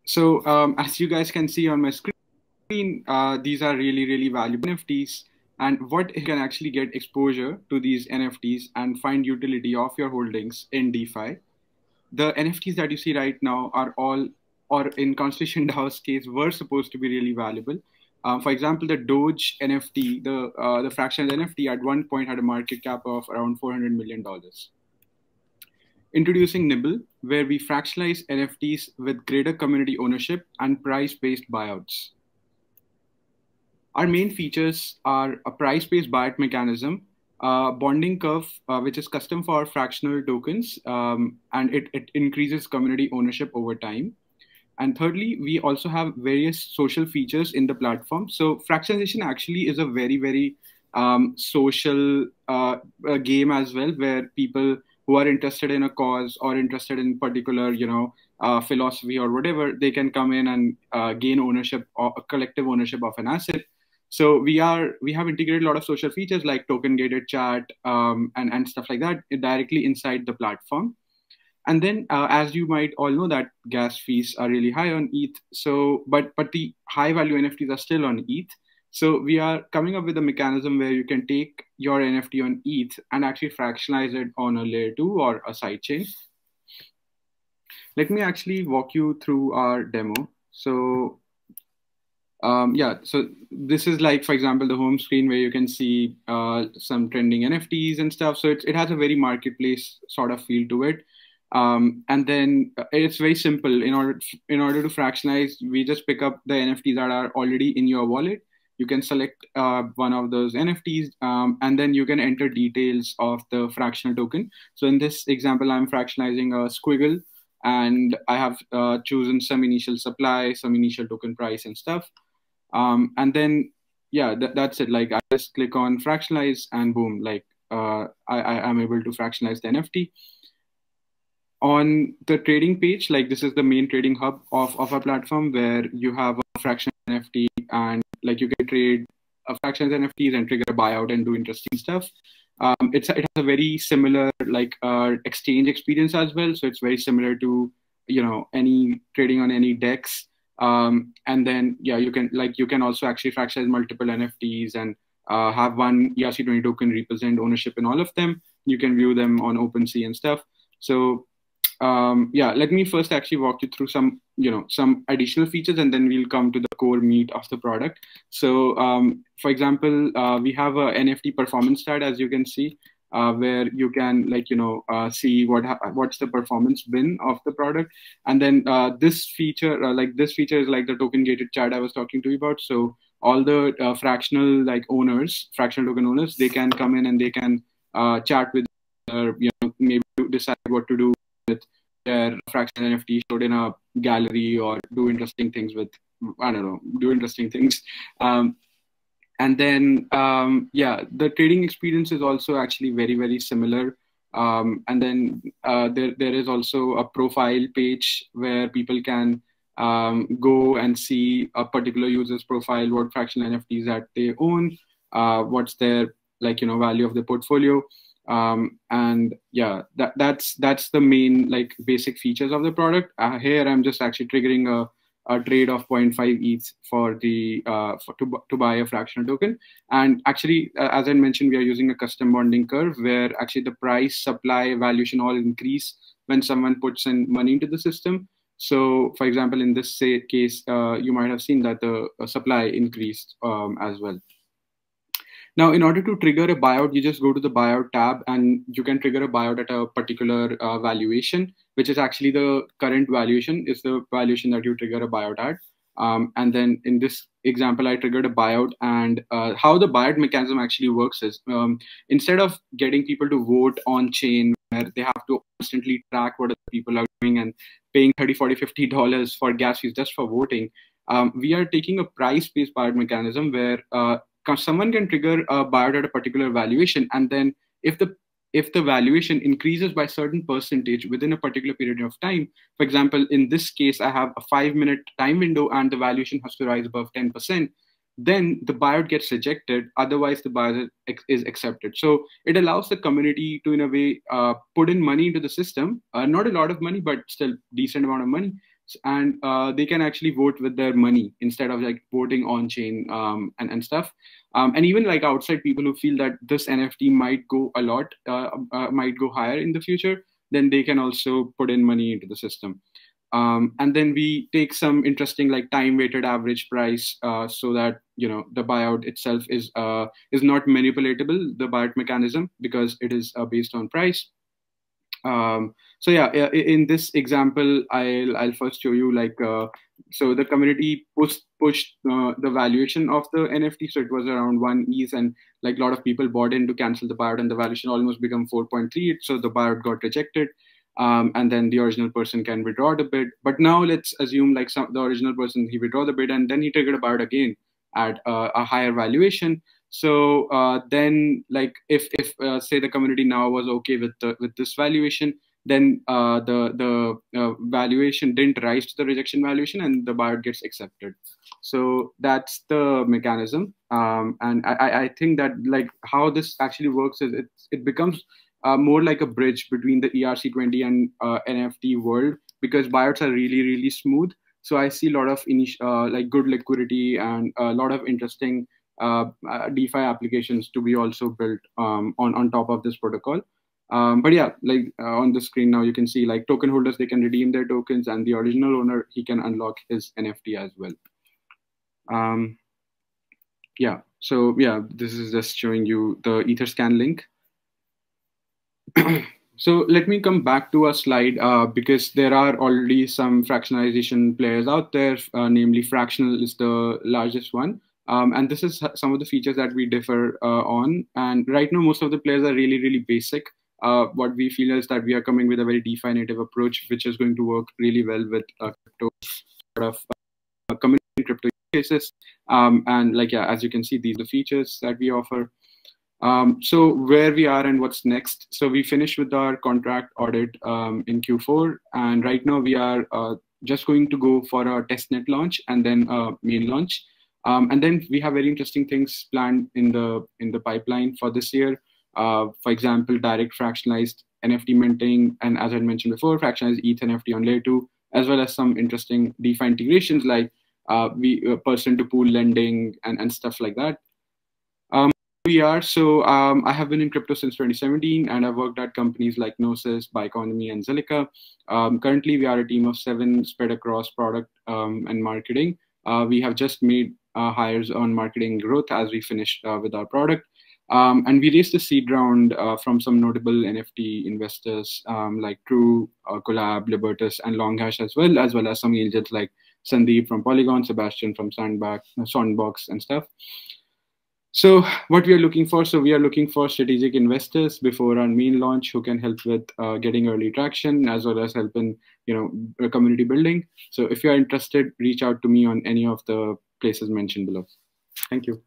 So as you guys can see on my screen, these are really, really valuable NFTs. And what you can actually get exposure to these NFTs and find utility of your holdings in DeFi. The NFTs that you see right now are all, or in Constitution DAO's case, were supposed to be really valuable. For example, the Doge NFT, the fractional NFT at one point had a market cap of around $400 million. Introducing Nibbl, where we fractionalize NFTs with greater community ownership and price-based buyouts. Our main features are a price-based buyout mechanism, bonding curve, which is custom for fractional tokens, and it increases community ownership over time. And thirdly, we also have various social features in the platform. So fractionalization actually is a very, very social game as well, where people who are interested in a cause or interested in particular, philosophy or whatever, they can come in and gain ownership or a collective ownership of an asset. So we have integrated a lot of social features like token gated chat and stuff like that directly inside the platform. And then, as you might all know, that gas fees are really high on ETH. So, but the high value NFTs are still on ETH. So we are coming up with a mechanism where you can take your NFT on ETH and actually fractionalize it on a layer 2 or a sidechain. Let me actually walk you through our demo. So so this is like, for example, the home screen where you can see some trending NFTs and stuff. So it has a very marketplace sort of feel to it. And then it's very simple. In order to fractionalize, we just pick up the NFTs that are already in your wallet. You can select one of those NFTs, and then you can enter details of the fractional token. So in this example, I'm fractionalizing a squiggle, and I have chosen some initial supply, some initial token price and stuff. And then, yeah, that's it. Like I just click on fractionalize and boom, like I am able to fractionalize the NFT. On the trading page, like this is the main trading hub of our platform where you have a fractional NFT and like you can trade fractions NFTs and trigger a buyout and do interesting stuff. It has a very similar like exchange experience as well. So it's very similar to, any trading on any DEX. And then, yeah, you can also actually fractionalize multiple NFTs and have one ERC20 token represent ownership in all of them. You can view them on OpenSea and stuff. So let me first actually walk you through some additional features, and then we'll come to the core meat of the product. So, for example, we have a NFT performance stat, as you can see, where you can see what's the performance been of the product, and then this feature is like the token gated chat I was talking to you about. So all the fractional token owners, they can come in and they can chat with maybe decide what to do with their fractional NFT stored in a gallery or do interesting things with, do interesting things. And then, the trading experience is also actually very, very similar. And then there is also a profile page where people can go and see a particular user's profile, what fractional NFTs that they own, what's their value of the portfolio. And yeah, that's the main basic features of the product. Here I'm just actually triggering a trade of 0.5 ETH for the to buy a fractional token. And actually, as I mentioned, we are using a custom bonding curve where actually the price, supply, valuation all increase when someone puts in money into the system. So, for example, in this case, you might have seen that the supply increased as well. Now, in order to trigger a buyout, you just go to the buyout tab and you can trigger a buyout at a particular valuation, which is actually the current valuation, is the valuation that you trigger a buyout at. And then in this example, I triggered a buyout, and how the buyout mechanism actually works is instead of getting people to vote on chain where they have to constantly track what other people are doing and paying $30, $40, $50 for gas fees just for voting, we are taking a price-based buyout mechanism where someone can trigger a buyout at a particular valuation, and then if the valuation increases by a certain percentage within a particular period of time, for example, in this case, I have a 5-minute time window and the valuation has to rise above 10%, then the buyout gets rejected. Otherwise, the buyout is accepted. So it allows the community to, in a way, put in money into the system, not a lot of money, but still decent amount of money, and they can actually vote with their money instead of like voting on chain and stuff. And even like outside people who feel that this NFT might go a lot, might go higher in the future, then they can also put in money into the system. And then we take some interesting like time weighted average price, so that the buyout itself is not manipulatable, the buyout mechanism, because it is based on price. So yeah, in this example, I'll first show you like so the community pushed the valuation of the NFT, so it was around 1 ETH, and like a lot of people bought in to cancel the buyout, and the valuation almost become 4.3, so the buyout got rejected. And then the original person can withdraw the bid. But now let's assume like the original person, he withdraw the bid and then he triggered a buyout again at a higher valuation. So then like if say the community now was okay with this valuation, then the valuation didn't rise to the rejection valuation and the buyout gets accepted. So that's the mechanism. And I think that like how this actually works is it becomes more like a bridge between the ERC20 and NFT world, because buyouts are really, really smooth. So I see a lot of like good liquidity and a lot of interesting DeFi applications to be also built on top of this protocol. But yeah, like on the screen now, you can see like token holders, they can redeem their tokens, and the original owner, he can unlock his NFT as well. Yeah, so yeah, this is just showing you the Etherscan link. So let me come back to a slide because there are already some fractionalization players out there, namely Fractional is the largest one. And this is some of the features that we differ on. And right now, most of the players are really, really basic. What we feel is that we are coming with a very DeFi native approach, which is going to work really well with crypto sort of community crypto cases. And like, yeah, as you can see, these are the features that we offer. So where we are and what's next. So we finished with our contract audit in Q4, and right now we are just going to go for a testnet launch and then main launch. And then we have very interesting things planned in the pipeline for this year. For example, direct fractionalized NFT minting, and as I mentioned before, fractionalized ETH NFT on layer 2, as well as some interesting DeFi integrations like person-to-pool lending and stuff like that. So I have been in crypto since 2017, and I've worked at companies like Gnosis, Bioeconomy, and Zilliqa. Currently, we are a team of 7 spread across product and marketing. We have just made hires on marketing growth as we finished with our product. And we raised a seed round from some notable NFT investors like True, Collab, Libertas, and LongHash, as well as some angels like Sandeep from Polygon, Sebastian from Sandbox, and stuff. So what we are looking for, so we are looking for strategic investors before our main launch who can help with getting early traction, as well as help in community building. So if you are interested, reach out to me on any of the places mentioned below. Thank you.